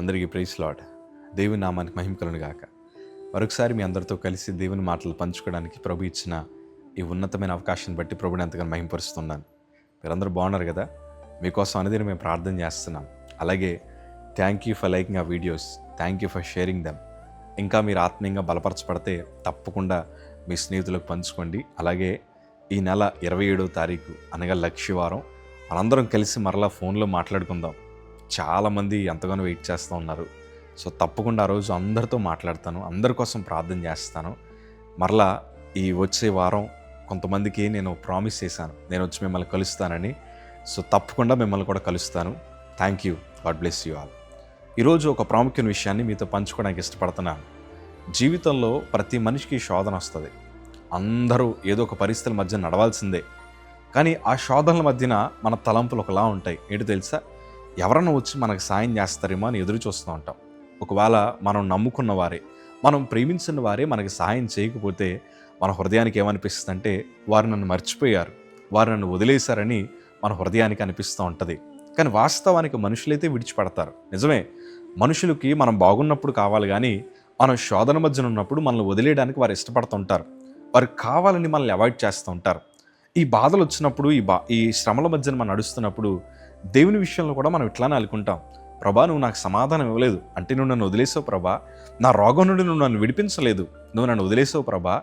అందరికీ praise lord. దేవుని నామానికి మహిమ కలుగును గాక. మరొకసారి మీ అందరితో కలిసి దేవుని మాటలు పంచుకోవడానికి ప్రభు ఇచ్చిన ఈ ఉన్నతమైన అవకాశాన్ని బట్టి ప్రభుని ఎంతగానో మహిమపరుస్తున్నాను. మీరందరూ బాగున్నారు కదా? మీకోసం అనేది మేము ప్రార్థన చేస్తున్నాం. అలాగే థ్యాంక్ యూ ఫర్ లైకింగ్ ఆ videos, thank you for sharing them. ఇంకా మీరు ఆత్మీయంగా బలపరచబడితే తప్పకుండా మీ స్నేహితులకు పంచుకోండి. అలాగే ఈ నెల 27వ తారీఖు అనగా లక్షవారం మనందరం కలిసి మరలా ఫోన్లో మాట్లాడుకుందాం. చాలామంది ఎంతగానో వెయిట్ చేస్తూ ఉన్నారు. సో తప్పకుండా ఆ రోజు అందరితో మాట్లాడతాను, అందరి కోసం ప్రార్థన చేస్తాను. మరలా ఈ వచ్చే వారం కొంతమందికి నేను ప్రామిస్ చేశాను, నేను వచ్చి మిమ్మల్ని కలుస్తానని. సో తప్పకుండా మిమ్మల్ని కూడా కలుస్తాను. Thank you. God bless you all. ఈరోజు ఒక ప్రాముఖ్యమైన విషయాన్ని మీతో పంచుకోవడానికి ఇష్టపడుతున్నాను. జీవితంలో ప్రతి మనిషికి శోధన వస్తుంది. అందరూ ఏదో ఒక పరిస్థితుల మధ్య నడవాల్సిందే. కానీ ఆ శోధనల మధ్యన మన తలంపులు ఒకలా ఉంటాయి. ఏంటి తెలుసా? ఎవరన్నా వచ్చి మనకు సాయం చేస్తారేమో అని ఎదురు చూస్తూ ఉంటాం. ఒకవేళ మనం నమ్ముకున్న వారే, మనం ప్రేమించిన వారే మనకి సాయం చేయకపోతే మన హృదయానికి ఏమనిపిస్తుంది అంటే, వారు నన్ను మర్చిపోయారు, వారు నన్ను వదిలేశారని మన హృదయానికి అనిపిస్తూ ఉంటుంది. కానీ వాస్తవానికి మనుషులైతే విడిచిపెడతారు. నిజమే, మనుషులకి మనం బాగున్నప్పుడు కావాలి, కానీ మనం శోధన మధ్యన ఉన్నప్పుడు మనల్ని వదిలేయడానికి వారు ఇష్టపడుతుంటారు. వారు కావాలని మనల్ని అవాయిడ్ చేస్తూ ఉంటారు. ఈ బాధలు వచ్చినప్పుడు, ఈ శ్రమల మధ్యన మనం నడుస్తున్నప్పుడు దేవుని విషయంలో కూడా మనం ఇట్లానే అనుకుంటాం. ప్రభా, నువ్వు నాకు సమాధానం ఇవ్వలేదు అంటే నువ్వు నన్ను వదిలేసావు ప్రభా. నా రోగం నుండి నువ్వు నన్ను విడిపించలేదు, నువ్వు నన్ను వదిలేసావు ప్రభా.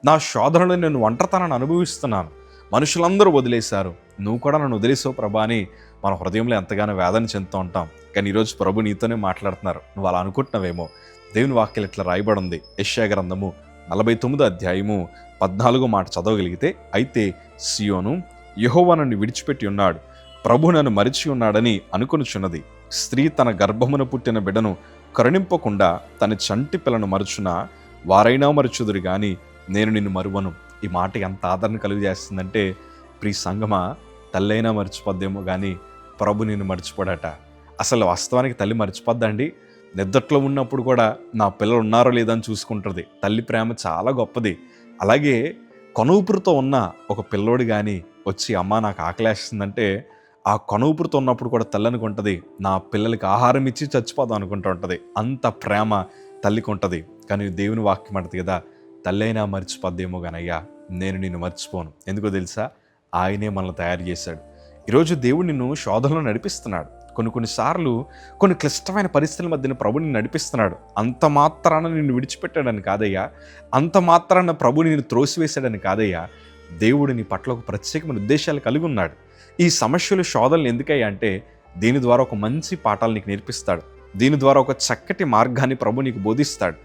నా శోధనలో నేను ఒంటరితనాన్ని అనుభవిస్తున్నాను, మనుషులందరూ వదిలేశారు, నువ్వు కూడా నన్ను వదిలేసావు ప్రభా అని మన హృదయంలో ఎంతగానో వేదన చెందుతూ ఉంటాం. కానీ ఈరోజు ప్రభు నీతోనే మాట్లాడుతున్నారు. నువ్వు అలా అనుకుంటున్నావేమో. దేవుని వాక్యాలు ఇట్లా రాయబడి ఉంది. యెషయా గ్రంథము 49వ అధ్యాయము 14వ మాట చదవగలిగితే, అయితే సియోను యెహోవా నన్ను విడిచిపెట్టి ఉన్నాడు, ప్రభు నన్ను మరిచి ఉన్నాడని అనుకొనుచున్నది. స్త్రీ తన గర్భమున పుట్టిన బిడ్డను కరుణింపకుండా తన చంటి పిల్లను మరుచున వారైనా మరుచుదురు కానీ నేను నిన్ను మరువను. ఈ మాట ఎంత ఆదరణ కలుగజేస్తుందంటే, ప్రియ సంగమా, తల్లైనా మర్చిపోద్దేమో కానీ ప్రభు నిన్ను మర్చిపోడట. అసలు వాస్తవానికి తల్లి మర్చిపోద్దండి? నిద్దట్లో ఉన్నప్పుడు కూడా నా పిల్లలు ఉన్నారో లేదని చూసుకుంటుంది. తల్లి ప్రేమ చాలా గొప్పది. అలాగే కనువుపురుతో ఉన్న ఒక పిల్లోడు కానీ వచ్చి అమ్మ నాకు ఆకలేస్తుందంటే, ఆ కనువుపురుతో ఉన్నప్పుడు కూడా తల్లి అనుకుంటుంది, నా పిల్లలకి ఆహారం ఇచ్చి చచ్చిపోదాం అనుకుంటూ ఉంటుంది. అంత ప్రేమ తల్లికి ఉంటుంది. కానీ దేవుని వాక్యం అంటది కదా, తల్లి అయినా మర్చిపోద్దేమో కానయ్యా, నేను నిన్ను మర్చిపోను. ఎందుకో తెలుసా? ఆయనే మనల్ని తయారు చేశాడు. ఈరోజు దేవుడు నిన్ను శోధనలో నడిపిస్తున్నాడు. కొన్నిసార్లు కొన్ని క్లిష్టమైన పరిస్థితుల మధ్యన ప్రభు నిన్ను నడిపిస్తున్నాడు. అంత మాత్రాన నిన్ను విడిచిపెట్టాడని కాదయ్యా, అంత మాత్రాన ప్రభు నిన్ను త్రోసివేశాడని కాదయ్యా. దేవుడు నీ పట్ల ఒక ప్రత్యేకమైన ఉద్దేశాలు కలిగి ఉన్నాడు. ఈ సమస్యలు, శోధనలు ఎందుకయ్యా అంటే, దీని ద్వారా ఒక మంచి పాఠాలు నీకు నేర్పిస్తాడు. దీని ద్వారా ఒక చక్కటి మార్గాన్ని ప్రభు నీకు బోధిస్తాడు.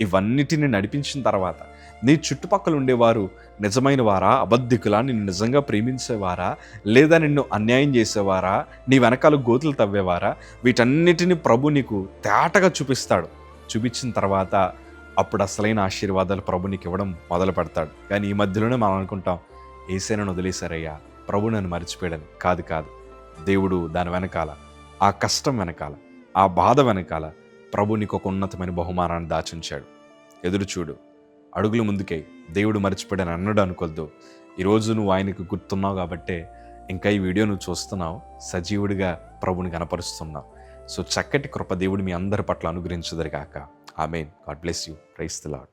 ఇవన్నిటిని నడిపించిన తర్వాత నీ చుట్టుపక్కల ఉండేవారు నిజమైన వారా, అబద్ధికులా, నిన్ను నిజంగా ప్రేమించేవారా, లేదా నిన్ను అన్యాయం చేసేవారా, నీ వెనకాల గోతులు తవ్వేవారా, వీటన్నిటిని ప్రభు నీకు తేటగా చూపిస్తాడు. చూపించిన తర్వాత అప్పుడు అసలైన ఆశీర్వాదాలు ప్రభు నీకు ఇవ్వడం మొదలు పెడతాడు. కానీ ఈ మధ్యలోనే మనం అనుకుంటాం, ఏసైనా వదిలేశారయ్యా, ప్రభు నన్ను మర్చిపోయాడని. కాదు, దేవుడు దాని వెనకాల, ఆ కష్టం వెనకాల, ఆ బాధ వెనకాల ప్రభు నీకు ఒక ఉన్నతమైన బహుమానాన్ని దాచుంచాడు. ఎదురు చూడు, అడుగులు ముందుకై. దేవుడు మర్చిపోయాడని అన్నాడు అనుకోద్దు. ఈరోజు నువ్వు ఆయనకు గుర్తున్నావు కాబట్టే ఇంకా ఈ వీడియో నువ్వు చూస్తున్నావు, సజీవుడిగా ప్రభుని కనపరుస్తున్నావు. సో చక్కటి కృప దేవుడు మీ అందరి పట్ల అనుగ్రహించుదరుగాక. Amen. God bless you. Praise the lord.